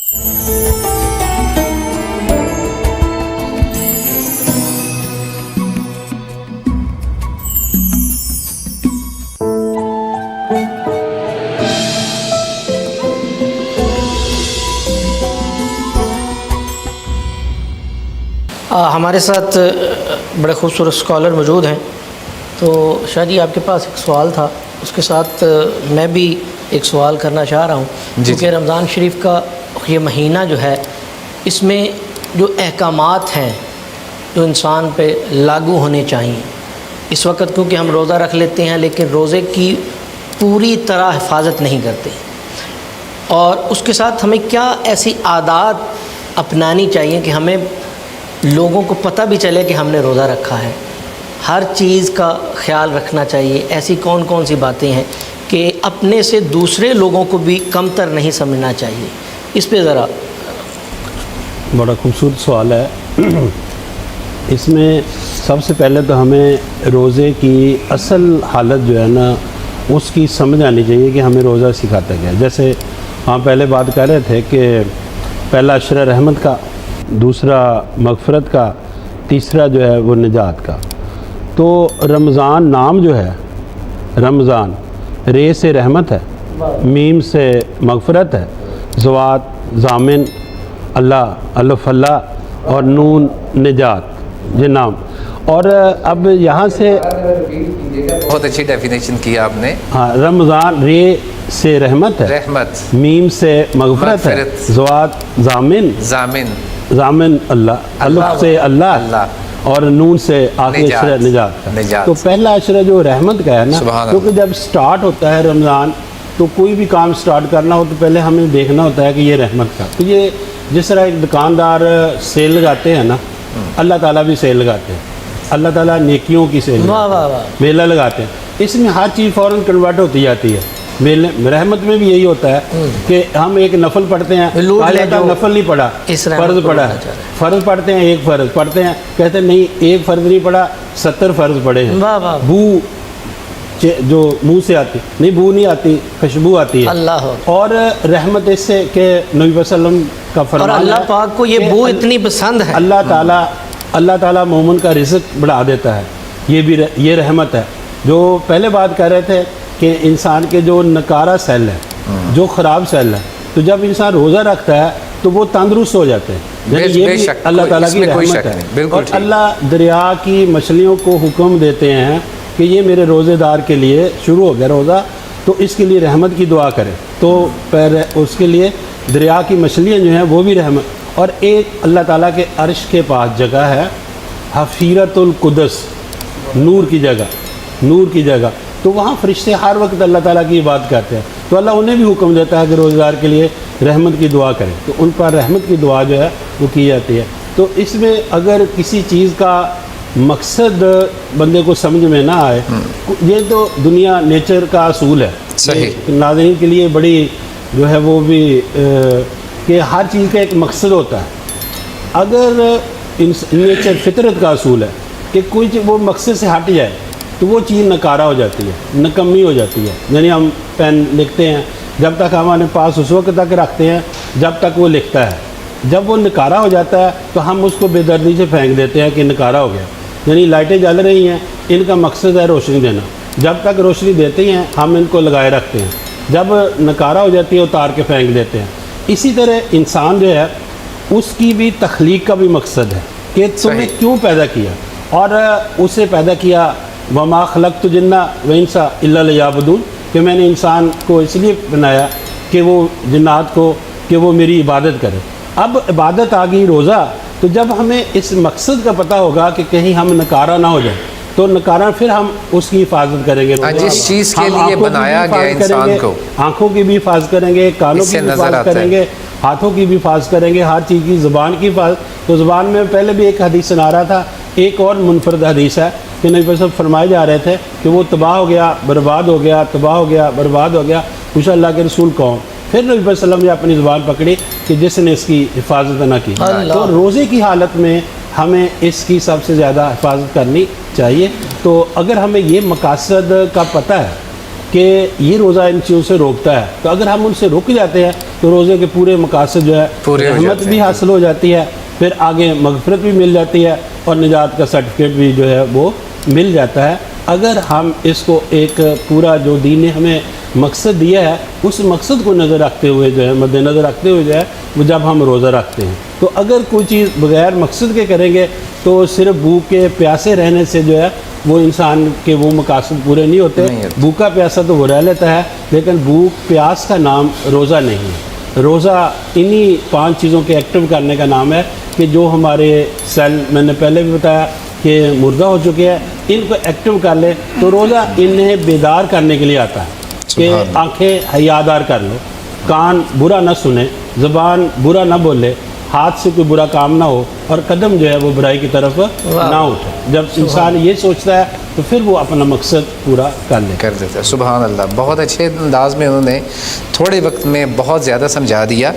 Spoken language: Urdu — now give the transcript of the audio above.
ہمارے ساتھ بڑے خوبصورت اسکالر موجود ہیں، تو شاہ جی آپ کے پاس ایک سوال تھا، اس کے ساتھ میں بھی ایک سوال کرنا چاہ رہا ہوں کیونکہ رمضان شریف کا یہ مہینہ جو ہے، اس میں جو احکامات ہیں جو انسان پہ لاگو ہونے چاہیے، اس وقت کیونکہ ہم روزہ رکھ لیتے ہیں لیکن روزے کی پوری طرح حفاظت نہیں کرتے، اور اس کے ساتھ ہمیں کیا ایسی عادات اپنانی چاہیے کہ ہمیں لوگوں کو پتہ بھی چلے کہ ہم نے روزہ رکھا ہے، ہر چیز کا خیال رکھنا چاہیے، ایسی کون کون سی باتیں ہیں کہ اپنے سے دوسرے لوگوں کو بھی کمتر نہیں سمجھنا چاہیے، اس پہ ذرا۔ بڑا خوبصورت سوال ہے۔ اس میں سب سے پہلے تو ہمیں روزے کی اصل حالت جو ہے نا اس کی سمجھ آنی چاہیے کہ ہمیں روزہ سکھاتا کیا ہے۔ جیسے ہم پہلے بات کر رہے تھے کہ پہلا عشرہ رحمت کا، دوسرا مغفرت کا، تیسرا جو ہے وہ نجات کا۔ تو رمضان نام جو ہے، رمضان رے سے رحمت ہے، میم سے مغفرت ہے، زوات ضامن اللہ، الف اللہ اور نون نجات، یہ نام۔ اور اب یہاں سے بہت اچھی ڈیفینیشن کی آپ نے۔ ہاں، رمضان رے سے رحمت ہے، رحمت، میم سے مغفرت ہے، زوات ضامن ضامن اللہ، الف سے اللہ اور نون سے آخری عشرہ نجات کا۔ تو پہلا عشرہ جو رحمت کا ہے نا، کیونکہ جب سٹارٹ ہوتا ہے رمضان تو کوئی بھی کام سٹارٹ کرنا ہو تو پہلے ہمیں دیکھنا ہوتا ہے کہ یہ رحمت کا۔ تو یہ جس طرح ایک دکاندار سیل لگاتے ہیں نا، اللہ تعالیٰ بھی سیل لگاتے ہیں، اللہ تعالیٰ نیکیوں کی سیل میلہ لگاتے ہیں، اس میں ہر چیز فوراً کنورٹ ہوتی جاتی ہے۔ رحمت میں بھی یہی ہوتا ہے کہ ہم ایک نفل پڑھتے ہیں، نفل نہیں پڑھا، فرض پڑھا ہے، فرض پڑھتے ہیں، ایک فرض پڑھتے ہیں، کہتے ہیں نہیں ایک فرض نہیں پڑھا، 70 فرض پڑھے ہیں۔ بو جو منہ سے آتی نہیں، بو نہیں آتی، خوشبو آتی ہے۔ اور رحمت اس سے کہ نبی صلی اللہ علیہ وسلم کا فرمان ہے، اور اللہ پاک کو یہ بو اتنی پسند ہے، اللہ تعالیٰ مومن کا رزق بڑھا دیتا ہے، یہ رحمت ہے۔ جو پہلے بات کر رہے تھے کہ انسان کے جو نکارہ سیل ہے، جو خراب سیل ہے، تو جب انسان روزہ رکھتا ہے تو وہ تندرست ہو جاتے ہیں، یعنی یہ بھی اللہ تعالیٰ کی رحمت ہے۔ اور اللہ دریا کی مچھلیوں کو حکم دیتے ہیں کہ یہ میرے روزے دار کے لیے شروع ہو گیا روزہ، تو اس کے لیے رحمت کی دعا کریں، تو پھر اس کے لیے دریا کی مچھلیاں جو ہیں وہ بھی رحمت۔ اور ایک اللہ تعالیٰ کے عرش کے پاس جگہ ہے حفیرۃ القدس، نور کی جگہ، تو وہاں فرشتے ہر وقت اللہ تعالیٰ کی بات کرتے ہیں، تو اللہ انہیں بھی حکم دیتا ہے کہ روزہ دار کے لیے رحمت کی دعا کریں، تو ان پر رحمت کی دعا جو ہے وہ کی جاتی ہے۔ تو اس میں اگر کسی چیز کا مقصد بندے کو سمجھ میں نہ آئے، یہ تو دنیا نیچر کا اصول ہے، صحیح، ناظرین کے لیے بڑی جو ہے وہ بھی کہ ہر چیز کا ایک مقصد ہوتا ہے۔ اگر نیچر فطرت کا اصول ہے کہ کوئی چیز وہ مقصد سے ہٹ جائے تو وہ چیز نکارہ ہو جاتی ہے، نکمی ہو جاتی ہے۔ یعنی ہم پین لکھتے ہیں، جب تک ہمارے پاس اس وقت تک رکھتے ہیں جب تک وہ لکھتا ہے، جب وہ نکارہ ہو جاتا ہے تو ہم اس کو بے دردی سے پھینک دیتے ہیں کہ نکارہ ہو گیا۔ یعنی لائٹیں جل رہی ہیں، ان کا مقصد ہے روشنی دینا، جب تک روشنی دیتے ہیں ہم ان کو لگائے رکھتے ہیں، جب نکارہ ہو جاتی ہے اتار کے پھینک دیتے ہیں۔ اسی طرح انسان جو ہے اس کی بھی تخلیق کا بھی مقصد ہے کہ تمہیں کیوں پیدا کیا، اور اسے پیدا کیا وما خلقت الجن والانس الا لیعبدون، کہ میں نے انسان کو اس لیے بنایا کہ وہ جنات کو کہ وہ میری عبادت کرے۔ اب عبادت آ گئی روزہ، تو جب ہمیں اس مقصد کا پتہ ہوگا کہ کہیں ہم نکارہ نہ ہو جائیں تو نکارہ پھر ہم اس کی حفاظت کریں گے۔ جس چیز کے لیے بنایا گیا انسان کو، آنکھوں کی بھی حفاظت کریں گے، کانوں کی بھی حفاظت کریں گے، ہاتھوں کی بھی حفاظت کریں گے، ہر چیز کی، زبان کی حفاظت۔ تو زبان میں پہلے بھی ایک حدیث سنا رہا تھا، ایک اور منفرد حدیث ہے کہ نبی صلی اللہ علیہ وسلم فرمائے جا رہے تھے کہ وہ تباہ ہو گیا، برباد ہو گیا، تباہ ہو گیا، برباد ہو گیا۔ پوچھا اللہ کے رسول کون؟ پھر نبی صلی اللہ علیہ وسلم نے اپنی زبان پکڑی کہ جس نے اس کی حفاظت نہ کی۔ تو روزے کی حالت میں ہمیں اس کی سب سے زیادہ حفاظت کرنی چاہیے۔ تو اگر ہمیں یہ مقاصد کا پتہ ہے کہ یہ روزہ ان چیزوں سے روکتا ہے، تو اگر ہم ان سے رک جاتے ہیں تو روزے کے پورے مقاصد جو ہے پورے ہو رحمت جاتے بھی ہیں۔ حاصل ہو جاتی ہے، پھر آگے مغفرت بھی مل جاتی ہے اور نجات کا سرٹیفکیٹ بھی جو ہے وہ مل جاتا ہے۔ اگر ہم اس کو ایک پورا جو دین نے ہمیں مقصد دیا ہے اس مقصد کو نظر رکھتے ہوئے جو ہے مد نظر رکھتے ہوئے جو ہے وہ جب ہم روزہ رکھتے ہیں، تو اگر کوئی چیز بغیر مقصد کے کریں گے تو صرف بھوک کے پیاسے رہنے سے جو ہے وہ انسان کے وہ مقاصد پورے نہیں ہوتے۔ بھوکا پیاسا تو وہ رہ لیتا ہے، لیکن بھوک پیاس کا نام روزہ نہیں ہے۔ روزہ انہی 5 چیزوں کے ایکٹیو کرنے کا نام ہے کہ جو ہمارے سیل، میں نے پہلے بھی بتایا کہ مردہ ہو چکے ہیں، ان کو ایکٹیو کر لیں تو روزہ انہیں بیدار کرنے کے لیے آتا ہے کہ آنکھیں حیادار کر لو، کان برا نہ سنیں، زبان برا نہ بولے، ہاتھ سے کوئی برا کام نہ ہو، اور قدم جو ہے وہ برائی کی طرف نہ اٹھے۔ جب انسان یہ سوچتا ہے تو پھر وہ اپنا مقصد پورا کر دیتا ہے۔ سبحان اللہ، بہت اچھے انداز میں انہوں نے تھوڑے وقت میں بہت زیادہ سمجھا دیا۔